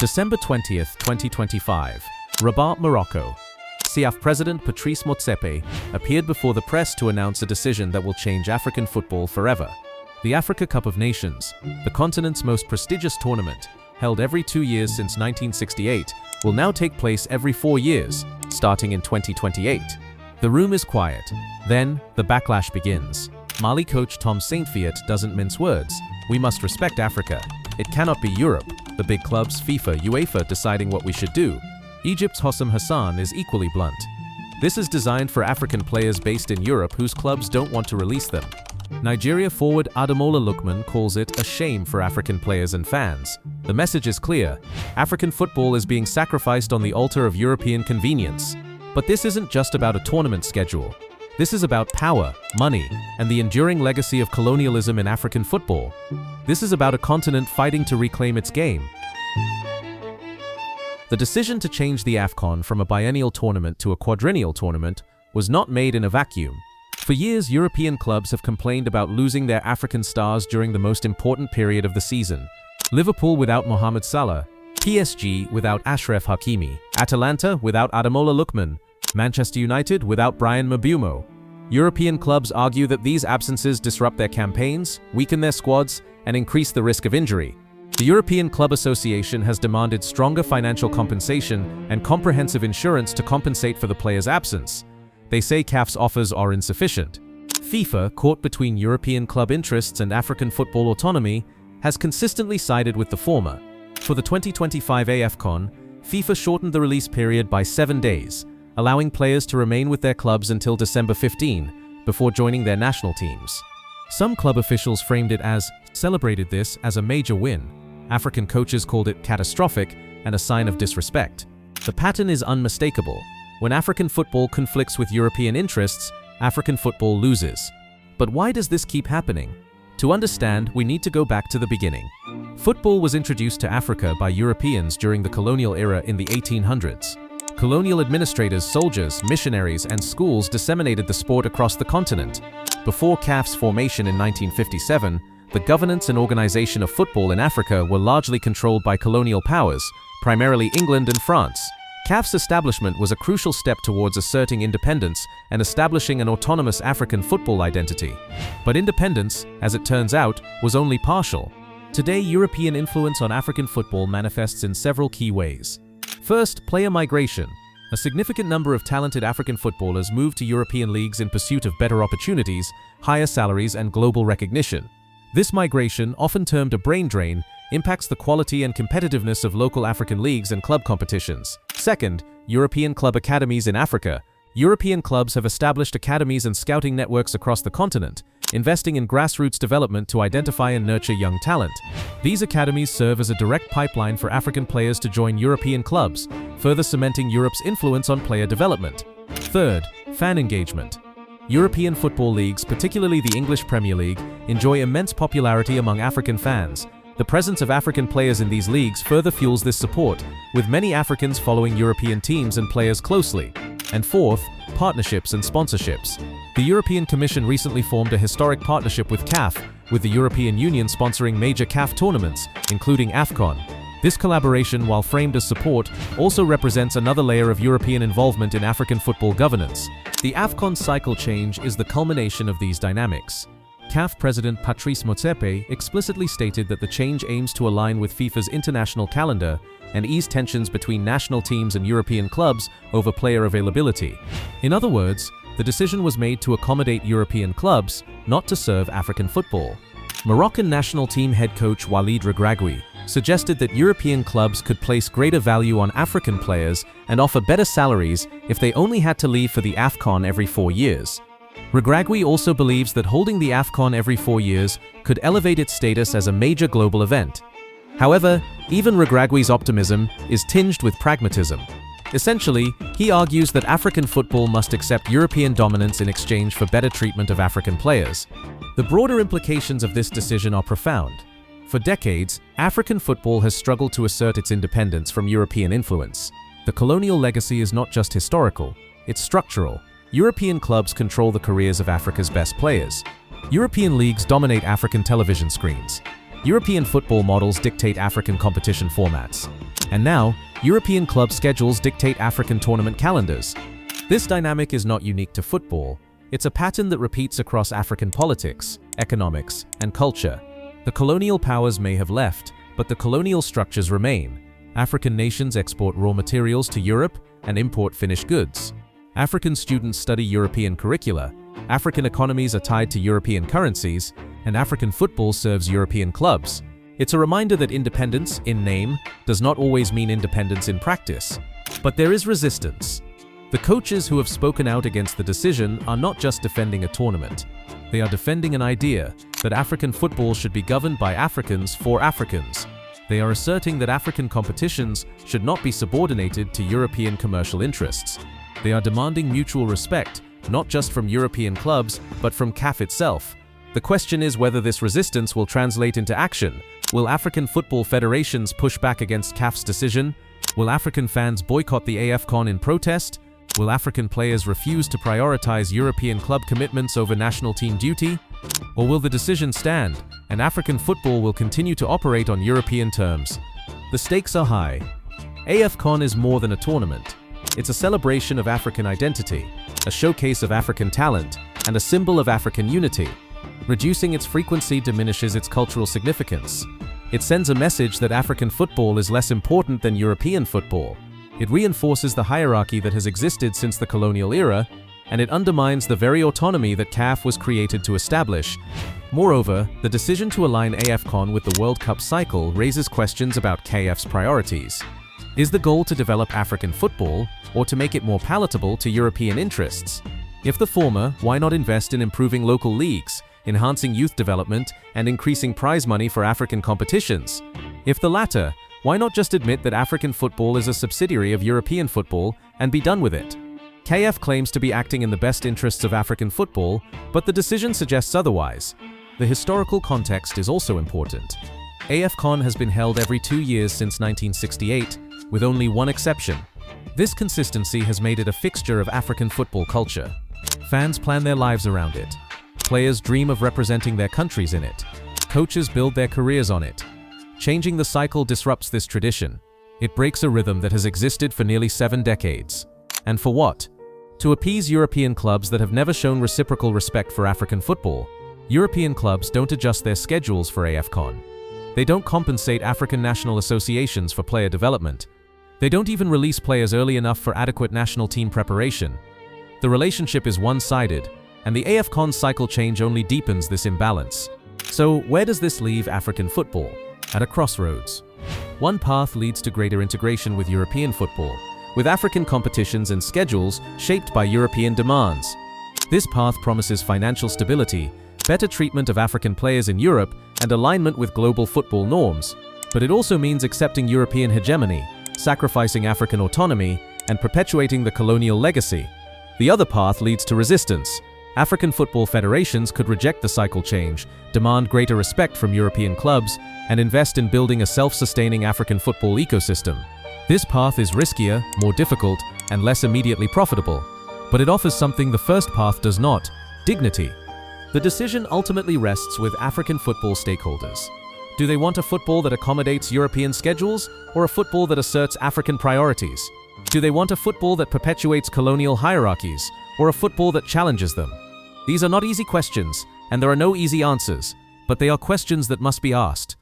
December 20th, 2025. Rabat, Morocco. CAF President Patrice Motsepe appeared before the press to announce a decision that will change African football forever. The Africa Cup of Nations, the continent's most prestigious tournament, held every 2 years since 1968, will now take place every 4 years, starting in 2028. The room is quiet. Then, the backlash begins. Mali coach Tom Saintfiet doesn't mince words. We must respect Africa. It cannot be Europe, the big clubs, FIFA, UEFA deciding what we should do. Egypt's Hossam Hassan is equally blunt. This is designed for African players based in Europe whose clubs don't want to release them. Nigeria forward Ademola Lookman calls it a shame for African players and fans. The message is clear. African football is being sacrificed on the altar of European convenience. But this isn't just about a tournament schedule. This is about power, money, and the enduring legacy of colonialism in African football. This is about a continent fighting to reclaim its game. The decision to change the AFCON from a biennial tournament to a quadrennial tournament was not made in a vacuum. For years, European clubs have complained about losing their African stars during the most important period of the season. Liverpool without Mohamed Salah, PSG without Achraf Hakimi, Atalanta without Ademola Lookman, Manchester United without Bryan Mbeumo. European clubs argue that these absences disrupt their campaigns, weaken their squads, and increase the risk of injury. The European Club Association has demanded stronger financial compensation and comprehensive insurance to compensate for the players' absence. They say CAF's offers are insufficient. FIFA, caught between European club interests and African football autonomy, has consistently sided with the former. For the 2025 AFCON, FIFA shortened the release period by 7 days, allowing players to remain with their clubs until December 15, before joining their national teams. Some club officials celebrated this as a major win. African coaches called it catastrophic and a sign of disrespect. The pattern is unmistakable. When African football conflicts with European interests, African football loses. But why does this keep happening? To understand, we need to go back to the beginning. Football was introduced to Africa by Europeans during the colonial era in the 1800s. Colonial administrators, soldiers, missionaries, and schools disseminated the sport across the continent. Before CAF's formation in 1957, the governance and organization of football in Africa were largely controlled by colonial powers, primarily England and France. CAF's establishment was a crucial step towards asserting independence and establishing an autonomous African football identity. But independence, as it turns out, was only partial. Today, European influence on African football manifests in several key ways. First, player migration. A significant number of talented African footballers moved to European leagues in pursuit of better opportunities, higher salaries, and global recognition. This migration, often termed a brain drain, impacts the quality and competitiveness of local African leagues and club competitions. Second, European club academies in Africa. European clubs have established academies and scouting networks across the continent, investing in grassroots development to identify and nurture young talent. These academies serve as a direct pipeline for African players to join European clubs, further cementing Europe's influence on player development. Third, fan engagement. European football leagues, particularly the English Premier League, enjoy immense popularity among African fans. The presence of African players in these leagues further fuels this support, with many Africans following European teams and players closely. And fourth, partnerships and sponsorships. The European Commission recently formed a historic partnership with CAF, with the European Union sponsoring major CAF tournaments, including AFCON. This collaboration, while framed as support, also represents another layer of European involvement in African football governance. The AFCON cycle change is the culmination of these dynamics. CAF President Patrice Motsepe explicitly stated that the change aims to align with FIFA's international calendar and ease tensions between national teams and European clubs over player availability. In other words, the decision was made to accommodate European clubs, not to serve African football. Moroccan national team head coach Walid Regragui suggested that European clubs could place greater value on African players and offer better salaries if they only had to leave for the AFCON every 4 years. Regragui also believes that holding the AFCON every 4 years could elevate its status as a major global event. However, even Regragui's optimism is tinged with pragmatism. Essentially, he argues that African football must accept European dominance in exchange for better treatment of African players. The broader implications of this decision are profound. For decades, African football has struggled to assert its independence from European influence. The colonial legacy is not just historical, it's structural. European clubs control the careers of Africa's best players. European leagues dominate African television screens. European football models dictate African competition formats. And now, European club schedules dictate African tournament calendars. This dynamic is not unique to football. It's a pattern that repeats across African politics, economics, and culture. The colonial powers may have left, but the colonial structures remain. African nations export raw materials to Europe and import finished goods. African students study European curricula. African economies are tied to European currencies, and African football serves European clubs. It's a reminder that independence, in name, does not always mean independence in practice. But there is resistance. The coaches who have spoken out against the decision are not just defending a tournament. They are defending an idea that African football should be governed by Africans for Africans. They are asserting that African competitions should not be subordinated to European commercial interests. They are demanding mutual respect, not just from European clubs, but from CAF itself. The question is whether this resistance will translate into action. Will African football federations push back against CAF's decision? Will African fans boycott the AFCON in protest? Will African players refuse to prioritize European club commitments over national team duty? Or will the decision stand, and African football will continue to operate on European terms? The stakes are high. AFCON is more than a tournament. It's a celebration of African identity, a showcase of African talent, and a symbol of African unity. Reducing its frequency diminishes its cultural significance. It sends a message that African football is less important than European football. It reinforces the hierarchy that has existed since the colonial era, and it undermines the very autonomy that CAF was created to establish. Moreover, the decision to align AFCON with the World Cup cycle raises questions about CAF's priorities. Is the goal to develop African football, or to make it more palatable to European interests? If the former, why not invest in improving local leagues, enhancing youth development, and increasing prize money for African competitions? If the latter, why not just admit that African football is a subsidiary of European football and be done with it? CAF claims to be acting in the best interests of African football, but the decision suggests otherwise. The historical context is also important. AFCON has been held every 2 years since 1968, with only one exception. This consistency has made it a fixture of African football culture. Fans plan their lives around it. Players dream of representing their countries in it. Coaches build their careers on it. Changing the cycle disrupts this tradition. It breaks a rhythm that has existed for nearly 7 decades. And for what? To appease European clubs that have never shown reciprocal respect for African football. European clubs don't adjust their schedules for AFCON. They don't compensate African national associations for player development. They don't even release players early enough for adequate national team preparation. The relationship is one-sided, and the AFCON cycle change only deepens this imbalance. So, where does this leave African football? At a crossroads. One path leads to greater integration with European football, with African competitions and schedules shaped by European demands. This path promises financial stability, better treatment of African players in Europe, and alignment with global football norms. But it also means accepting European hegemony, sacrificing African autonomy, and perpetuating the colonial legacy. The other path leads to resistance. African football federations could reject the cycle change, demand greater respect from European clubs, and invest in building a self-sustaining African football ecosystem. This path is riskier, more difficult, and less immediately profitable. But it offers something the first path does not: dignity. The decision ultimately rests with African football stakeholders. Do they want a football that accommodates European schedules, or a football that asserts African priorities? Do they want a football that perpetuates colonial hierarchies, or a football that challenges them? These are not easy questions, and there are no easy answers, but they are questions that must be asked.